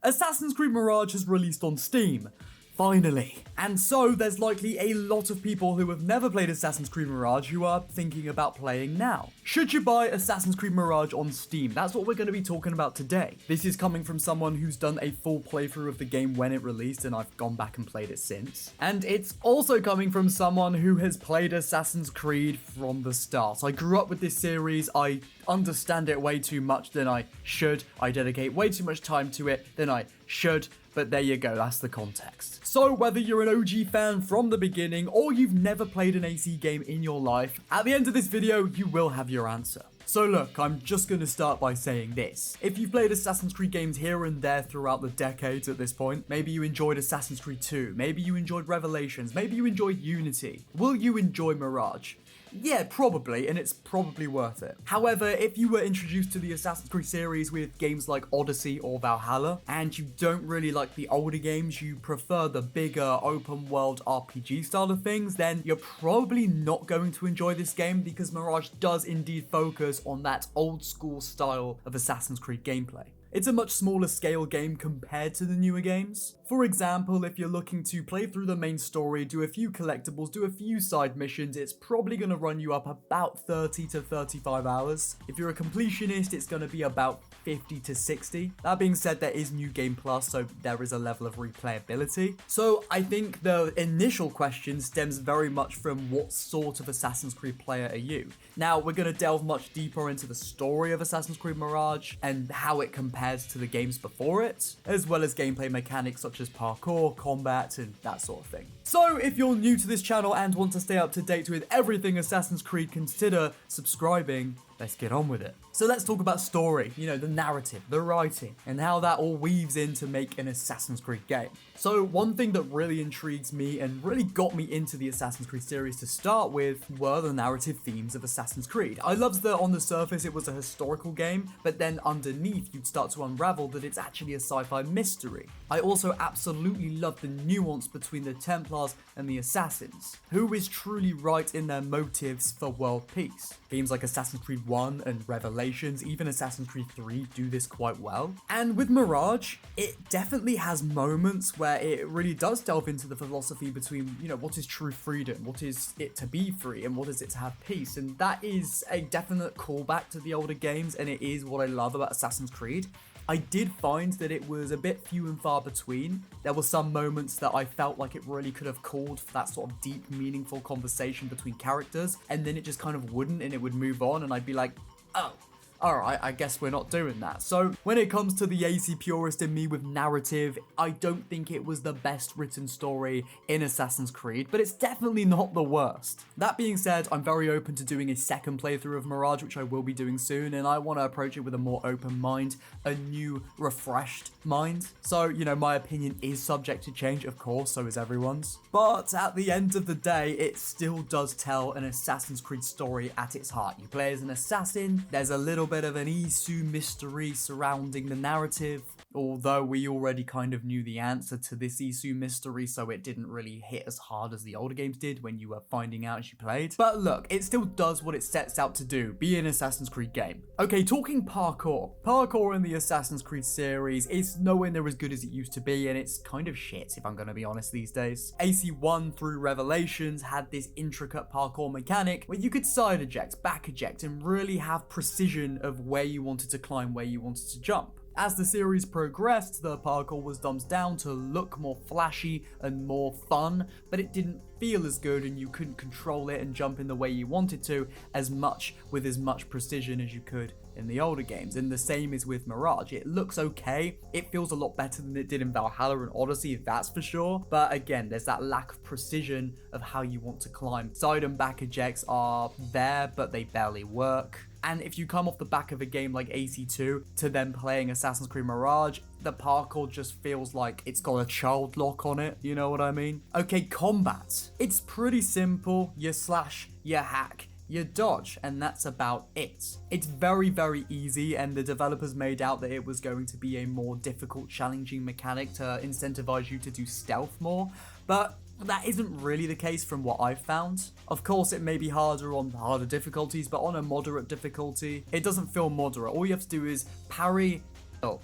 Assassin's Creed Mirage has released on Steam. Finally. And so there's likely a lot of people who have never played Assassin's Creed Mirage who are thinking about playing now. Should you buy Assassin's Creed Mirage on Steam? That's what we're going to be talking about today. This is coming from someone who's done a full playthrough of the game when it released, and I've gone back and played it since. And it's also coming from someone who has played Assassin's Creed from the start. I grew up with this series, I understand it way too much than I should, I dedicate way too much time to it than I should, but there you go, that's the context. So whether you're an OG fan from the beginning or you've never played an AC game in your life, at the end of this video, you will have your answer. So look, I'm just going to start by saying this. If you've played Assassin's Creed games here and there throughout the decades at this point, maybe you enjoyed Assassin's Creed 2, maybe you enjoyed Revelations, maybe you enjoyed Unity, will you enjoy Mirage? Yeah, probably, and it's probably worth it. However, if you were introduced to the Assassin's Creed series with games like Odyssey or Valhalla, and you don't really like the older games, you prefer the bigger open world RPG style of things, then you're probably not going to enjoy this game because Mirage does indeed focus on that old school style of Assassin's Creed gameplay. It's a much smaller scale game compared to the newer games. For example, if you're looking to play through the main story, do a few collectibles, do a few side missions, it's probably going to run you up about 30 to 35 hours. If you're a completionist, it's going to be about 50 to 60. That being said, there is New Game Plus, so there is a level of replayability. So I think the initial question stems very much from what sort of Assassin's Creed player are you? Now, we're going to delve much deeper into the story of Assassin's Creed Mirage and how it compares to the games before it, as well as gameplay mechanics such as parkour, combat, and that sort of thing. So if you're new to this channel and want to stay up to date with everything Assassin's Creed, consider subscribing. Let's get on with it. So let's talk about story, the narrative, the writing, and how that all weaves in to make an Assassin's Creed game. So one thing that really intrigues me and really got me into the Assassin's Creed series to start with were the narrative themes of Assassin's Creed. I loved that on the surface it was a historical game, but then underneath you'd start to unravel that it's actually a sci-fi mystery. I also absolutely loved the nuance between the Templars and the Assassins. Who is truly right in their motives for world peace? Games like Assassin's Creed 1 and Revelations, even Assassin's Creed 3 do this quite well. And with Mirage, it definitely has moments where it really does delve into the philosophy between, what is true freedom, what is it to be free, and what is it to have peace. And that is a definite callback to the older games, and it is what I love about Assassin's Creed. I did find that it was a bit few and far between. There were some moments that I felt like it really could have called for that sort of deep, meaningful conversation between characters, and then it just kind of wouldn't, and it would move on, and I'd be like, oh, alright, I guess we're not doing that. So when it comes to the AC purist in me with narrative, I don't think it was the best written story in Assassin's Creed, but it's definitely not the worst. That being said, I'm very open to doing a second playthrough of Mirage, which I will be doing soon, and I want to approach it with a more open mind, a new, refreshed mind. So, my opinion is subject to change, of course, so is everyone's. But at the end of the day, it still does tell an Assassin's Creed story at its heart. You play as an assassin, there's a little bit of an ezio mystery surrounding the narrative, although we already kind of knew the answer to this ezio mystery, so it didn't really hit as hard as the older games did when you were finding out as you played. But look, it still does what it sets out to do, be an Assassin's Creed game. Okay, talking parkour. Parkour in the Assassin's Creed series is nowhere near as good as it used to be, and it's kind of shit if I'm gonna be honest these days. AC 1 through Revelations had this intricate parkour mechanic where you could side eject, back eject, and really have precision of where you wanted to climb, where you wanted to jump. As the series progressed, the parkour was dumbed down to look more flashy and more fun, but it didn't feel as good and you couldn't control it and jump in the way you wanted to as much with as much precision as you could in the older games. And the same is with Mirage. It looks okay, it feels a lot better than it did in Valhalla and Odyssey, that's for sure, but again, there's that lack of precision of how you want to climb. Side and back ejects are there, but they barely work. And if you come off the back of a game like AC2 to then playing Assassin's Creed Mirage, the parkour just feels like it's got a child lock on it, you know what I mean? Okay, combat. It's pretty simple. You slash, you hack, you dodge, and that's about it. It's very, very easy, and the developers made out that it was going to be a more difficult, challenging mechanic to incentivize you to do stealth more, but that isn't really the case from what I've found. Of course, it may be harder on harder difficulties, but on a moderate difficulty, it doesn't feel moderate. All you have to do is parry,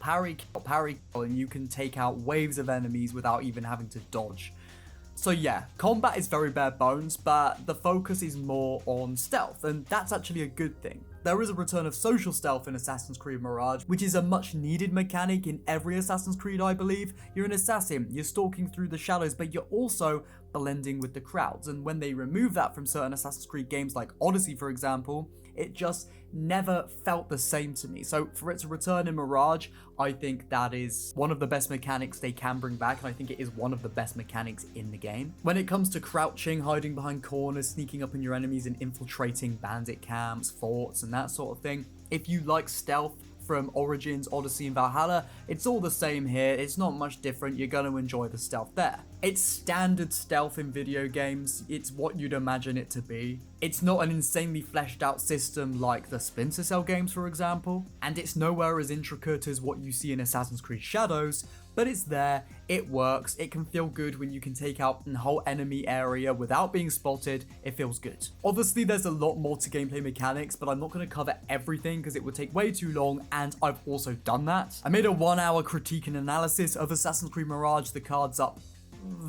parry kill, and you can take out waves of enemies without even having to dodge. So yeah, combat is very bare bones, but the focus is more on stealth, and that's actually a good thing. There is a return of social stealth in Assassin's Creed Mirage, which is a much needed mechanic in every Assassin's Creed, I believe. You're an assassin, you're stalking through the shadows, but you're also blending with the crowds, and when they remove that from certain Assassin's Creed games like Odyssey, for example, it just never felt the same to me. So for it to return in Mirage, I think that is one of the best mechanics they can bring back, and I think it is one of the best mechanics in the game. When it comes to crouching, hiding behind corners, sneaking up on your enemies and infiltrating bandit camps, forts, and that sort of thing, if you like stealth from Origins, Odyssey, and Valhalla, it's all the same here. It's not much different. You're going to enjoy the stealth there. It's standard stealth in video games. It's what you'd imagine it to be. It's not an insanely fleshed out system like the Splinter Cell games, for example, and it's nowhere as intricate as what you see in Assassin's Creed Shadows, but it's there, it works, it can feel good when you can take out a whole enemy area without being spotted. It feels good. Obviously, there's a lot more to gameplay mechanics, but I'm not going to cover everything because it would take way too long, and I've also done that. I made a 1-hour critique and analysis of Assassin's Creed Mirage. The card's up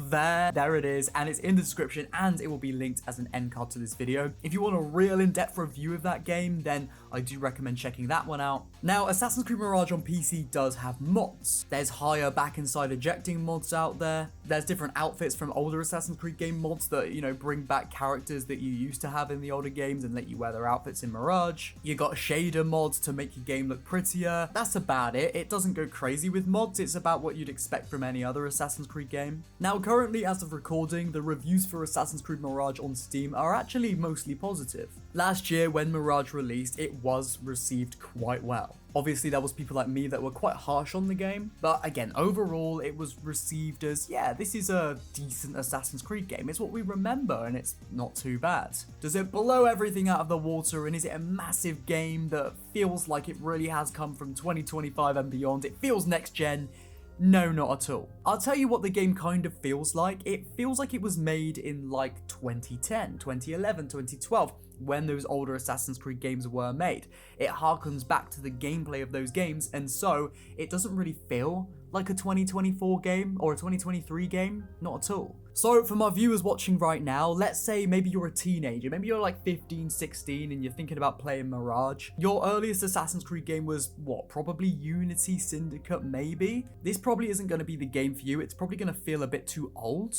there it is, and it's in the description, and it will be linked as an end card to this video. If you want a real in-depth review of that game, then I do recommend checking that one out. Now, Assassin's Creed Mirage on PC does have mods. There's higher back and side ejecting mods out there. There's different outfits from older Assassin's Creed game mods that, you know, bring back characters that you used to have in the older games and let you wear their outfits in Mirage. You got shader mods to make your game look prettier. That's about it. It doesn't go crazy with mods. It's about what you'd expect from any other Assassin's Creed game. Now, currently, as of recording, the reviews for Assassin's Creed Mirage on Steam are actually mostly positive. Last year, when Mirage released, it was received quite well. Obviously, there was people like me that were quite harsh on the game, but again, overall, it was received as, yeah, this is a decent Assassin's Creed game. It's what we remember, and it's not too bad. Does it blow everything out of the water, and is it a massive game that feels like it really has come from 2025 and beyond? It feels next gen. No, not at all. I'll tell you what the game kind of feels like. It feels like it was made in like 2010, 2011, 2012, when those older Assassin's Creed games were made. It harkens back to the gameplay of those games, and so it doesn't really feel like a 2024 game or a 2023 game, not at all. So for my viewers watching right now, let's say maybe you're a teenager, maybe you're like 15, 16 and you're thinking about playing Mirage. Your earliest Assassin's Creed game was what, probably Unity, Syndicate, maybe? This probably isn't going to be the game for you. It's probably going to feel a bit too old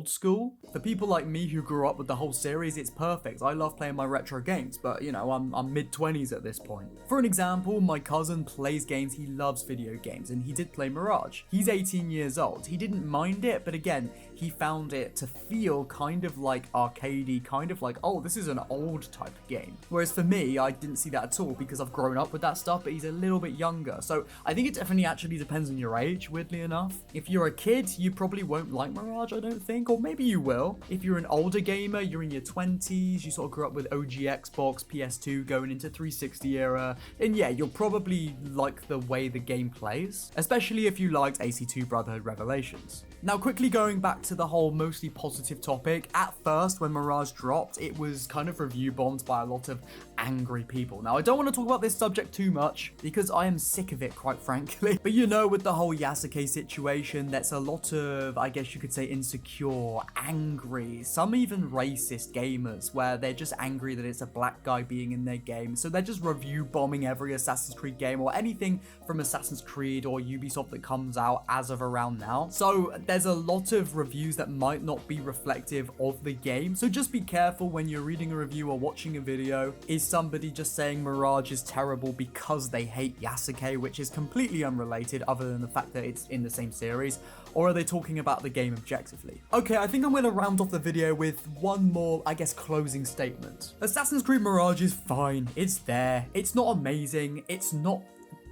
school. For people like me who grew up with the whole series, it's perfect. I love playing my retro games, but you know, I'm mid-20s at this point. For an example, my cousin plays games, he loves video games, and he did play Mirage. He's 18 years old. He didn't mind it, but again, he found it to feel kind of like arcadey, kind of like, oh, this is an old type of game. Whereas for me, I didn't see that at all because I've grown up with that stuff, but he's a little bit younger. So I think it definitely actually depends on your age, weirdly enough. If you're a kid, you probably won't like Mirage, I don't think, or maybe you will. If you're an older gamer, you're in your 20s, you sort of grew up with OG Xbox, PS2, going into 360 era, then yeah, you'll probably like the way the game plays, especially if you liked AC2 Brotherhood Revelations. Now, quickly going back to the whole mostly positive topic, at first when Mirage dropped, it was kind of review bombed by a lot of angry people. Now, I don't want to talk about this subject too much because I am sick of it, quite frankly. But you know, with the whole Yasuke situation, that's a lot of, I guess you could say, insecure, angry, some even racist gamers where they're just angry that it's a black guy being in their game. So they're just review bombing every Assassin's Creed game or anything from Assassin's Creed or Ubisoft that comes out as of around now. So there's a lot of reviews that might not be reflective of the game. So just be careful when you're reading a review or watching a video. Is somebody just saying Mirage is terrible because they hate Yasuke, which is completely unrelated other than the fact that it's in the same series? Or are they talking about the game objectively? Okay, I think I'm going to round off the video with one more, I guess, closing statement. Assassin's Creed Mirage is fine. It's there. It's not amazing. It's not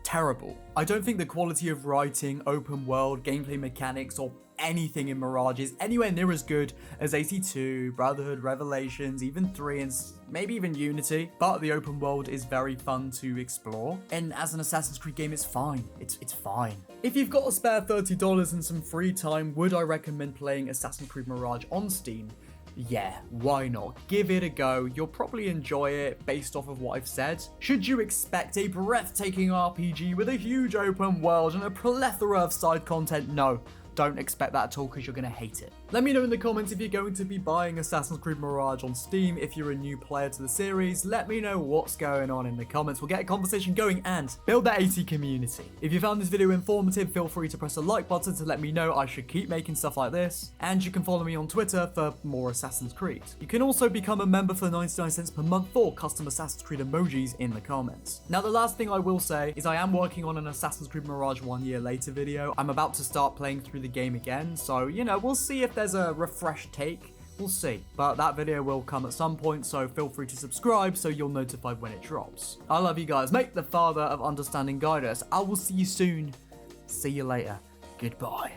terrible. I don't think the quality of writing, open world, gameplay mechanics, or anything in Mirage is anywhere near as good as AC2, Brotherhood, Revelations, even 3, and maybe even Unity, but the open world is very fun to explore, and as an Assassin's Creed game, it's fine. It's fine. If you've got a spare $30 and some free time, would I recommend playing Assassin's Creed Mirage on Steam? yeah, why not? Give it a go. You'll probably enjoy it based off of what I've said. Should you expect a breathtaking RPG with a huge open world and a plethora of side content? No. Don't expect that at all because you're going to hate it. Let me know in the comments if you're going to be buying Assassin's Creed Mirage on Steam. If you're a new player to the series, let me know what's going on in the comments. We'll get a conversation going and build that AC community. If you found this video informative, feel free to press the like button to let me know I should keep making stuff like this. And you can follow me on Twitter for more Assassin's Creed. You can also become a member for 99 cents per month for custom Assassin's Creed emojis in the comments. Now, the last thing I will say is I am working on an Assassin's Creed Mirage 1 year later video. I'm about to start playing through the game again, so you know, we'll see if there's a refreshed take. We'll see, but that video will come at some point, so feel free to subscribe so you're notified when it drops. I love you guys. Make the Father of Understanding guide us. I will see you soon. See you later. Goodbye.